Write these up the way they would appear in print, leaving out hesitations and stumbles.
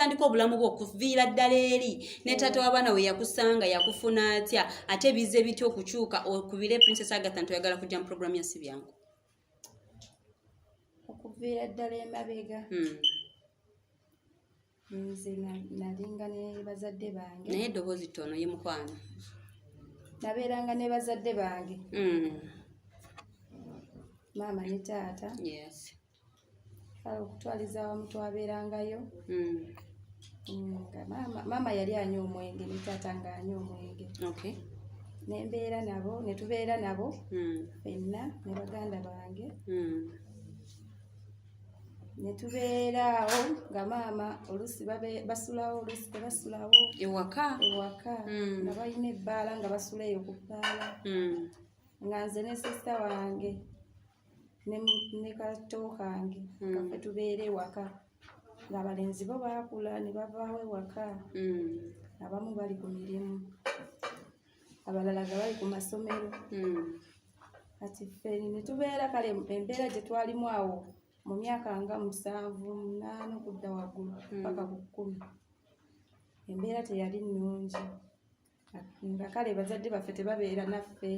tandika obulamu bwo okuviira ddala eri ne taata w'abaana we yakusanga yakufuna atya ate bize bityo okukyuka okubire Princess Agatha ntoyagala kujja mu program ya Sibyangu okuviira ddala emabega nze nalinga ne bazadde bange naye eddoboozi ttono ye mukwano nabeeranga ne bazadde bange maama ne taata yes kale okutwaliza wamu twabeerangayo nga maama yali anywa omwenge ne taata nga anywa omwenge okay nembeera nabo ne tubeera nabo fenna ne baganda bange ne tubeeraawo nga maama oluusi basulawo oluusi tebasulawo ewaka nga balina ebbaala nga basula eyo ku bbaala nga nze ne sisita wange ne kato kange kaffe tubeere ewaka ng'abalenzi bo baakula ne bavaawo ewaka abamu bali ku mirimu abalala nga bali ku masomero kati ffe ne tubeera kale embeera gye twalimu awo mu myaka nga 7 8 okudda waggulu paka ku 10 embeera teyali nnungi nga kale bazadde baffe tebabeera naffe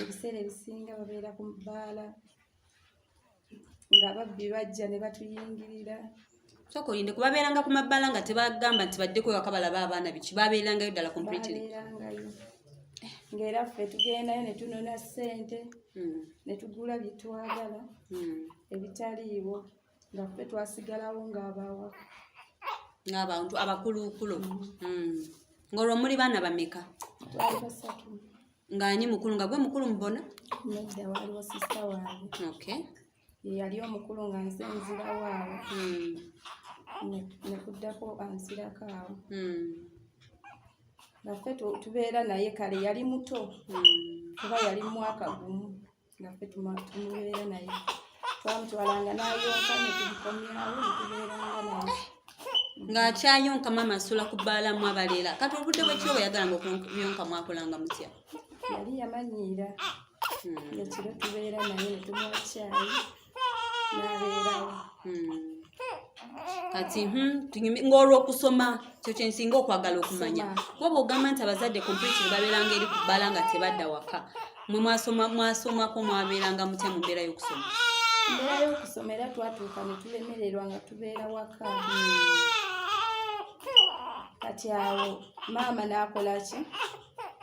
ebiseera ebisinga babeera ku bbaala nga babbi bajja ne batuyingirira soko linde kubabeeranga ku mabbaala nga tebagamba nti baddeko ewaka balaba abaana biki babeerangayo ddala completely ng'era ffe tugendayo ne tunona ssente ne tugula bye twagala ebitaliiwo nga ffe twasigalawo ng'abantu abakuluukulu ng'olwo muli baana bameka twali 3 ng'ani mukulu nga gwe mukulu mubona nedda waliwo sisita wange okay ye yali omukulu nga nze nzirawo awo ne kuddako ansirako awo nga ffe tubeera naye kale yali muto kuba yali mu mwaka gumu nga ffe tumubeera naye twamutwalanga n'ayonka ne tubikomyawo ne tubeeranga naye ng'akyayonka maama asula ku bbaalamu abaleera kati obudde bwekiro bwe yagalanga okuyonka mwakolanga mutya yali yamanyiira ekiro tubeera naye ne tumuwa caayi n'abeerawo kati ng'olw'okusoma kyo kyensinga okwagala okumanya kuba bw'ogamba nti abazadde kompletiri babeeranga eri ku bbaala nga tebadda waka mwe mwasomako mwabeeranga mutya mu mbeera y'okusoma embeera y'okusoma era twatuuka ne tulemererwa nga tubeera waka kati awo maama n'akola ki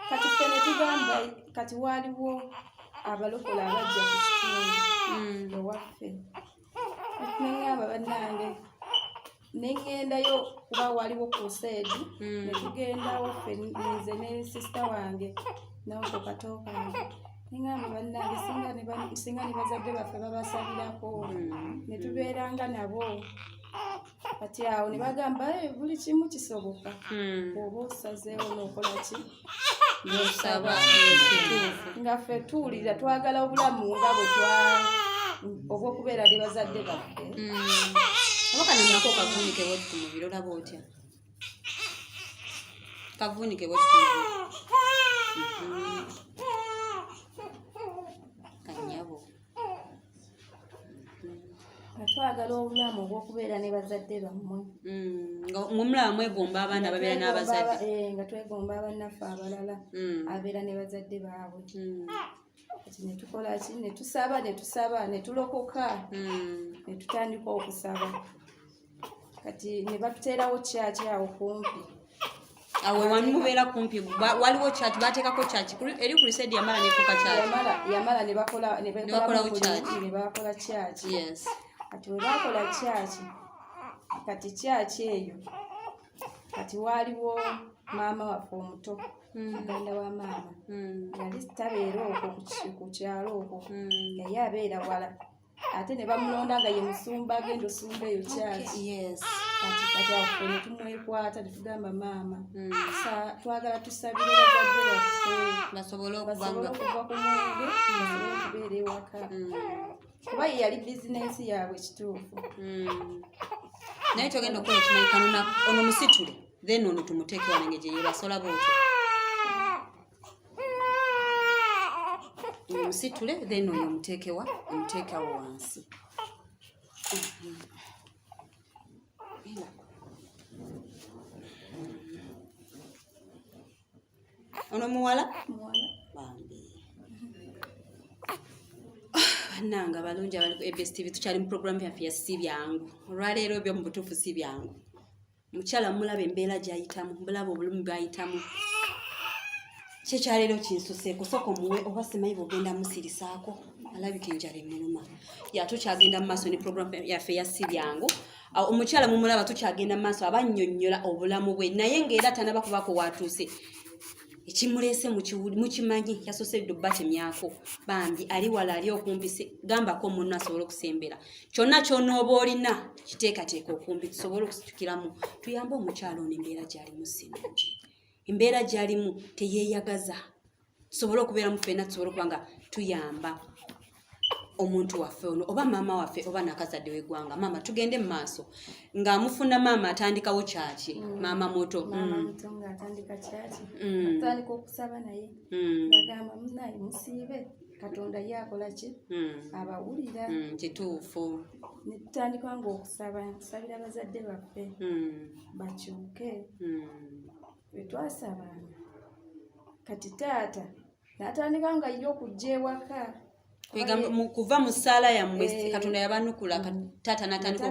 kati ffe ne tugamba kati waaliwo abalokola abajja ku kitundu ewaffe neŋŋamba bannange neŋŋendayo kuba waliwo kuseedi ne tugendawo ffe nze ne sisita wange nawoko kato kange neŋŋamba bannange singa ne bazadde baffe babasabirako ne tubeeranga nabo kati awo ne bagamba buli kimu kisoboka oba osazeewo n'okola ki n'osaba nga ffe tuwulira twagala obulamu nga bwe obw'okubeera ne bazadde baffe abakana nako kavuunike bwoti ku mubiri olaba otya kavuunike bwoti ku mubiri kanyabo nga twagala obulamu obw'okubeera ne bazadde bammwe ng'omulaba mwegomba abaana babeera n'abazadde nga twegomba abannaffe abalala abeera ne bazadde baabwe kati ne tukola ki ne tusaba ne tulokoka ne tutandika okusaba kati ne batuteerawo kyaki awo kumpi awo wanu mubeera kumpi waliwo kyaki bateekako kyaki eri ku lusedi yamala nefuuka kyaki yamala ne bakola kyaki kati we bakola kyaki kati kyaki eyo kati waaliwo maama waffe omuto muganda wa maama yali tabeera okwo ku kyalo okwo yali abeera wala ate ne bamulonda nga ye musumba agenda osumba eyo kyaki kati affe ne tumwekwata ne tugamba maama twagala tusabire bazadde baffe basobole okuva ku mwenge basobole okubeera ewaka kuba ye yali bizinensi yaabwe kituufu naye togenda okukola ekimanyikano ono musitule then ono tumuteeke wanenge gye yebasola bootyo omusitule then oyo omuteekawo wansi ono muwala bambi bannanga balungi abali ku ABS TV tukyali mu program yaffe ya si byangu olwaleero byo mu butuufu si byangu mukyala mulaba embeera gy'ayitamu bulaba obulumi bw'ayitamu kyekyaleero kinsuseeko sooka omuwe oba simanyi bw'ogenda musirisaako alabika enjala emuluma tukyagenda mu maaso ne program yaffe ya si byangu omukyala mumulaba tukyagenda mu maaso abannyonnyola obulamu bwe naye ng'era tanaba kubaako waatuuse ekimuleese mukimanyi yasosedde obbatemyako bambi ali wala ali okumpise gambako munno asobole okusembera kyonna ky'onooba olina kiteekateeka okumpi tusobole okusitukiramu tuyambe omukyalo ono embeera gy'alimu sinungi embeera gy'alimu teyeeyagaza tusobole okubeeramu ffenna tusobole okuba nga tuyamba omuntu waffe ono oba maama waffe oba nakazadde w'eggwanga maama tugende mu maaso ng'amufuna maama atandikawo kyaki maama muto ng'atandika kyaki atandika okusaba naye ng'agamba munaye musiibe katonda ye akola ki abawulira kituufu ne tutandika nga okusaba tusabira bazadde baffe bakyuke bwe twasabanga kati taata n'atandika nga ye okujja ewaka kuva mu ssaala yammwe katonda yabanukula taata n'atandika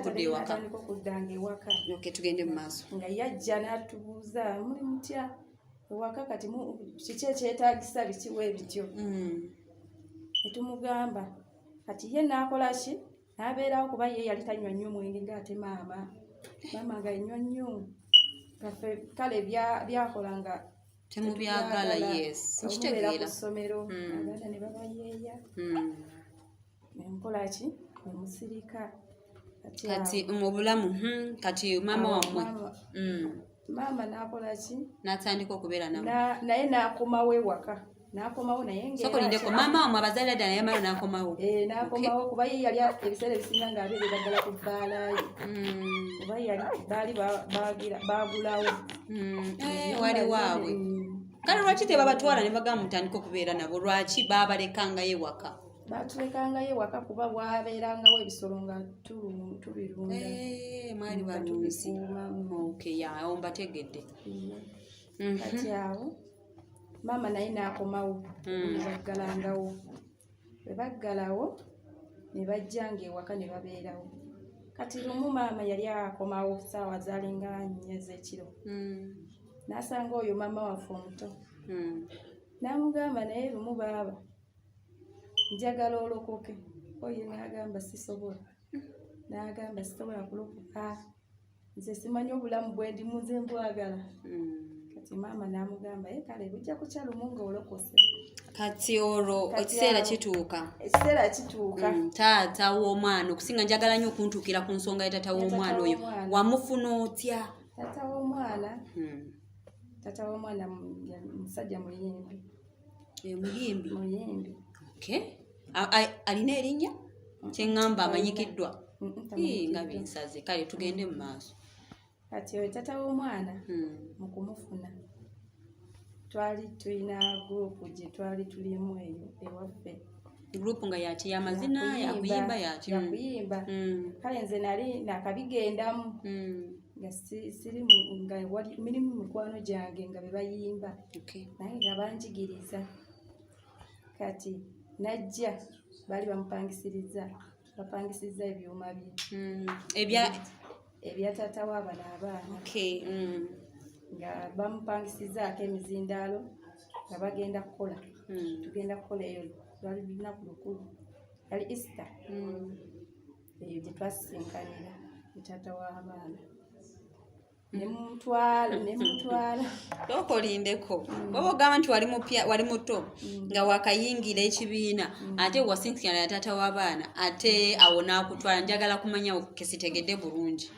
okuddanga ewaka tugende mu maaso nga yajja n'atubuuza muli mutya ewaka kati kiki ekyetaagisa bikiwa ebityo netumugamba kati ye n'akola ki n'abeerawo kuba ye yali tanywa nnyo mwenge ng'ate maama nga enywa nnyo kaffe kale byakolanga temubyagala nkitegeera ku ssomero aganda ne babayeeya nenkola ki nemusirika kati mu bulamu kati maama wammwe maama n'akola ki n'atandika okubeera naye n'akomawo ewaka n'akomawo naye sokolindeko maama wammwe abazaalira ddala naye malo n'akomawo n'akomawo kuba ye yali ebiseera ebisinga ng'abeerera ddala ku bbaalayo kuba baali baagulawo wali waabwe kale lwaki tebabatwala ne bagamba mutandika okubeera nabo lwaki baabalekangayo ewaka batulekangayo ewaka kuba bwabeerangawo ebisolo nga tubirunda mwali balunzi awo mbategedde kati awo maama naye n'akomawo baggalangawo bwe baggalawo ne bajjanga ewaka ne babeerawo kati lumu maama yali akomawo saawa zaalinga 4 ez'ekiro n'asanga oyo maama waffe omuto n'amugamba naye lumu baaba njagala olokoke oyo n'agamba sisobola n'agamba sisobola kulokoka nze simanyi obulamu bwe ndimu nze mbwagala kati maama n'amugamba ye kale bujja kukya lumu ng'olokose kati olwo ekiseera kituuka taata w'omwana okusinga njagala nnyo okuntuukira ku nsonga ya taata w'omwana oyo wamufuna otya taata w'omwana musajja muyimbi alina erinnya kyeŋŋamba amanyikiddwa nga binsaze kale tugende mu maaso kati oyo taata w'omwana mu kumufuna twali tulina gurupu gye twali tulimu eyo ewaffe gurupu nga yaki y'amazina yakuyimba yaki yakuyimba kale nze nali nakabigendamu nga siri nga mirimu mikwano gyange nga bebayimba naye nga banjigiriza kati najja baali bapangisizza ebyuma bye ebya taata w'abano abaana nga bamupangisizaako emizindaalo nga bagenda kukola tugenda kukola eyo lwali lunaku lukulu yali Easter eyo gye twasisinkanira taata w'abaana nemutwala tokolindeko baba ogamba nti wali muto nga wakayingira ekibiina ate wasinsikana ya taata w'abaana ate awo naakutwala njagala kumanya kesitegedde bulungi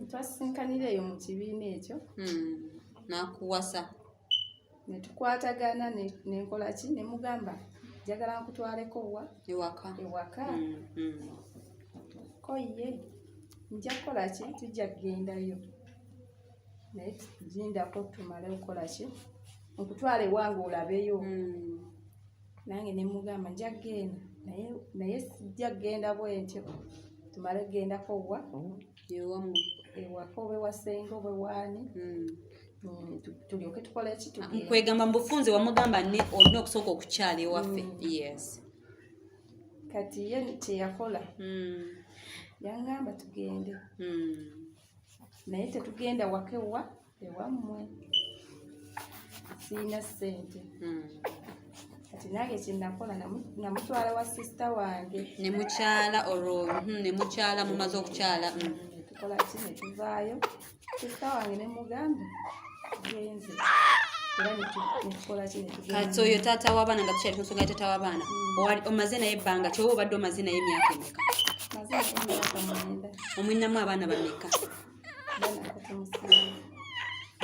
twasinkanira eyo mu kibiina ekyo nakuwasa netukwatagana nenkola ki nemugamba njagala nkutwaleko ewaka koye nja kukola ki tujja kugendayo naye tugindako tumale okukola ki okutwala ewange olabeyo nange nemugamba nja kgenda naye sijja kgenda bwentyo tumale kugendako ewammwe ewaka oba ewasenga oba ewaani tulyoke tukola eki tugenda. Kwegamba mbufunze wamugamba ne olina okusooka okukyala ewaffe. Yes. Kati ye kyeyakola yangamba tugende naye tetugenda waka ewammwe siina ssente. Kati nange kyenakola namutwala wa sisita wange nemukyala olwo nemukyala mumaze okukyala tukola ki ne tuvaayo sisita wange nemugamba genze era netukola ki netugenda. Kati oyo taata w'abaana nga tukyali ku nsonga ya taata w'abaana omaze naye ebbanga kyoba obadde omaze naye emyaka emeka? Maze emyaka 9. Omwinamu abaana bameka?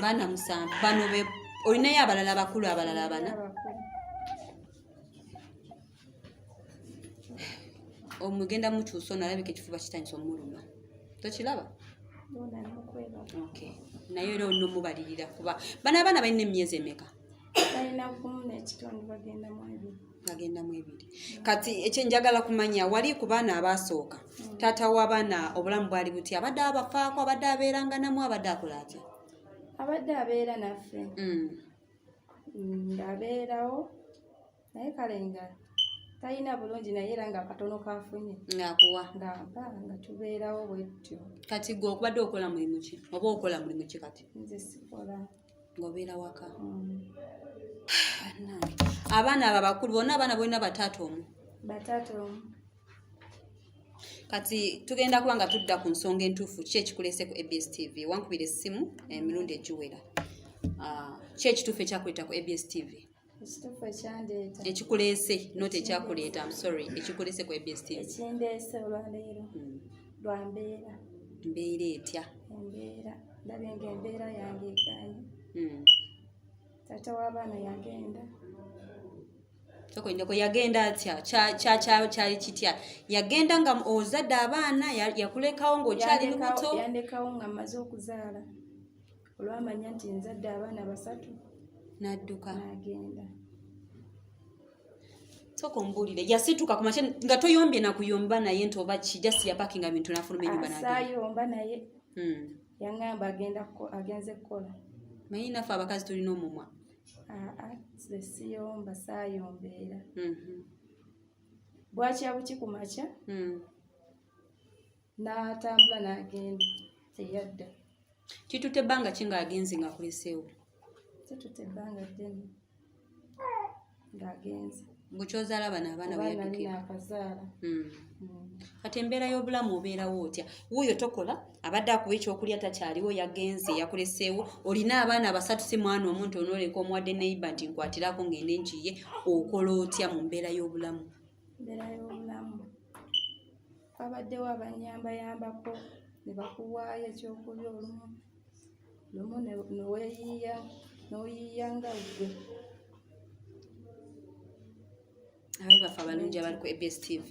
Baana 7. Bano olinayo abalala abakulu abalala 4? Omugenda mukyusa ono alabika ekifuba kitandisa omuluma. Tokiraba? Okay. Naye era olina omubalirira kuba bano abaana balina emyezi emeka? Balina 1.5 bagenda mu 2. Kati ekyenjagala kumanya wali ku baana abaasooka taata w'abaana obulamu bwali buti? Abadde abafaako, abadde abeeranga namu, abadde akola atya? Abadde abeera naffe ng'abeerawo naye kale nga talina bulungi naye era nga katono kafunye ng'akuwa ng'ampa nga tubeerawo bwe tutyo. Kati gwe okubadde okola mulimu ki oba okola mulimu ki kati? Nze sikola. Ng'obeera waka. Abaana abo abakulu bonna abaana bolina bataata omu? Bataata omu. Kati tugenda kuba nga tudda ku nsonga entuufu ki ekikuleese ku ABS TV. Wankubira essimu emirundi egiwera. Ki ekituufu ekyakuleeta ku ABS TV? Ekituufu ekyandeeta. Ekikuleese not ekyakuleeta, I'm sorry. Ekikuleese ku ABS TV. Ekindeese olwaleero lwa mbeera. Mbeera etya? Embeera ndabye ng'embeera yange egaanye. Taata w'abaana yagenda. Sokoindeko yagenda atya? Kyali kitya? Yagenda nga ozadde abaana yakulekawo ng'okyali lubuto? Yandekawo nga mmaze okuzaala. Olwamanya nti nzadde abaana 3 n'adduka n'agenda. Soko mbuulire yasituka ku makya nga toyombye na kuyomba naye nti oba ki just yapakinga bintu n'afuluma ennyumba n'agenda. Saayomba naye yangamba agenze kukola. Naye naffe abakazi tulina omumwa. Nze siyomba saayombeera. Bwakya buki ku makya n'atambula n'agenda teyadda. Kitutte ebbanga ki ng'agenze ng'akuleseewo? Kitutte ebbanga ddene ng'agenze. Bukyozaala bano abaana beyaddukira. Kati embeera y'obulamu obeerawo otya? Wuuyo tokola abadde akuba ekyokulya takyaliwo yagenze yakuleseewo olina abaana 3 si mwana omu nti onooleka omuwadde neiba nti nkwatirako ngende nkiye okola otya mu mbeera y'obulamu? Mbeera y'obulamu wabaddewo abanyambayambako ne bakuwaayo ekyokulya olumu n'oyiiya nga ggwe. Abayi baffe abalungi abali ku ABS TV.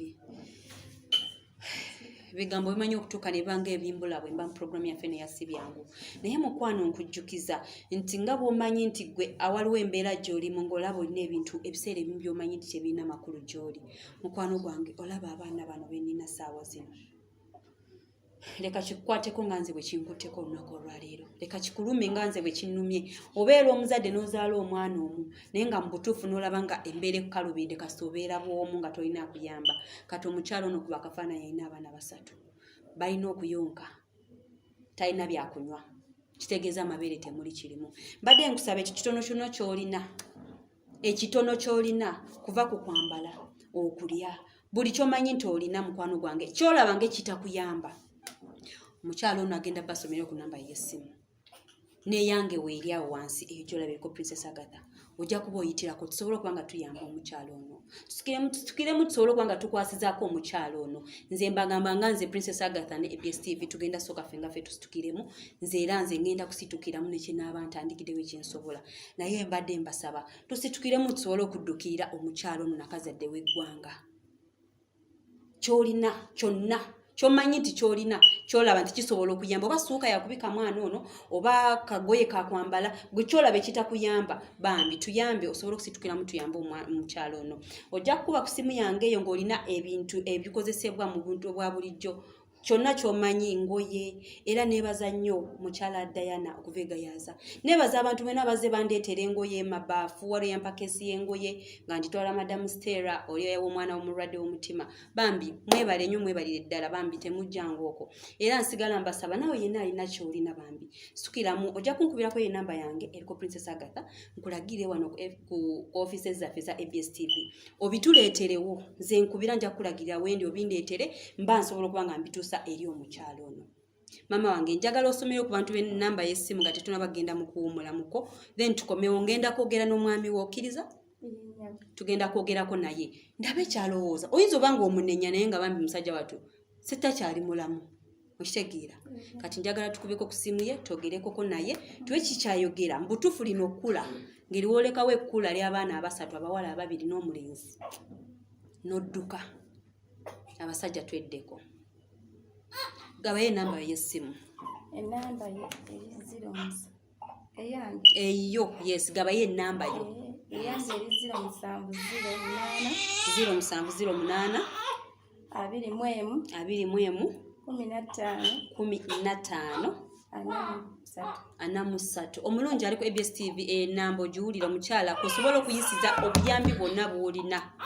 Bigambo bimanyi okutuuka ne banga ebimbula bwe mba mu programu yaffe neyasibyangu. Naye mukwano nkujjukiza nti nga bw'omanyi nti gwe awaliwo embeera gy'olimu ng'olaba olina ebintu ebiseera ebimu by'omanyi nti tebirina makulu gy'oli. Mukwano gwange olaba abaana bano be nnina ssaawa zino. Leka kikukwateko nga nze bwe kinkutteko olunaku olwaleero. Leka kikulume nga nze bwe kinnumye. Obeera omuzadde n'ozaala omwana omu naye nga mu butuufu n'olaba nga embeera ekkalubidde kasita obeera bw'omu nga tolina akuyamba. Kati omukyalo ono kuba akafaananyi alina abaana 3. Balina okuyonka. Talina byakunywa. Kitegeeza amabeere temuli kirimu. Mbadde nkusaba ekyo kitono ky'olina. Ekitono ky'olina kuva ku kwambala, okulya. Buli ky'omanyi nti olina mukwano gwange. Ky'olaba ng'ekitakuyamba. Omukyalo ono agenda basomera ku namba y'essimu. Neyange weeri awo wansi eyo gy'olabirako Princess Agatha. Ojja kuba oyitirako tusobole okuba nga tuyamba omukyalo ono. Tukiremu tusobole okuba nga tukwasizaako omukyalo ono. Nze mbagamba nga nze Princess Agatha ne ABS TV tugenda sooka ffe nga ffe tusitukiremu. Nze era nze ngenda kusitukiramu ne kinaaba ntandikiddewo ekyensobola. Naye mbadde mbasaba tusitukiremu tusobole okuddukirira omukyalo ono nakazadde w'eggwanga. Ky'olina kyonna ky'omanyi nti ky'olina ky'olaba nti kisobola okuyamba oba suuka yakubika mwana ono oba kagoye kakwambala gwe ky'olaba ekitakuyamba bambi tuyambe osobole okusitukiramu tuyambe omukyalo ono. Ojja kukuba ku simu yange eyo ng'olina ebintu ebikozesebwa mu buntu obwa bulijjo kyonna ky'omanyi ngoye. Era neebaza nnyo mukyala Diana okuva e Gayaza. Neebaza abantu bena baze bandeetera engoye mabaafu, waliwo yampa keesi y'engoye nga nditwala Madamu Stella oli w'omwana w'omulwadde w'omutima. Bambi mwebale nnyo, mwebalire ddala bambi, temujjanga okwo. Era nsigala mbasaba naawe yenna alina ky'olina bambi sukiramu, ojja kunkubirako enamba yange eriko Princess Agatha, nkulagire wano ku offices zaffe za ABS TV obituleeterewo. Nze nkubira nja kulagirira wendi obindeetere mba nsobola okuba nga mbituusa eri omukyalo ono. Mama wange njagala osomere ku bantu b'ennamba y'essimu nga tetunabagenda mu kuwumulamuko, then tukomewo ngenda kwogera n'omwami wo, okkiriza? Tugenda kwogerako naye ndabe kyalowooza. Oyinza oba nga omunenya naye nga bambi musajja watu sitakyali mulamu, okitegeera. Kati njagala tukubeko ku ssimu ye twogerekoko naye tuwe kikyayogera mbutuufu lino okkula ngeri woolekawo ekkula ly'abaana abasatu, abawala ababiri n'omulenzi n'odduka. Abasajja tweddeko. Gabayo enamba y'essimu. Enamba ye 09 eyange. Eyo, yes, gabayo enamba yo. Eyange eri 0708 0708 21 15 43. Omulungi ali ku ABS TV enamba ogiwulira mukyala kusobola okuyisiza obuyambi bwonna bw'olina.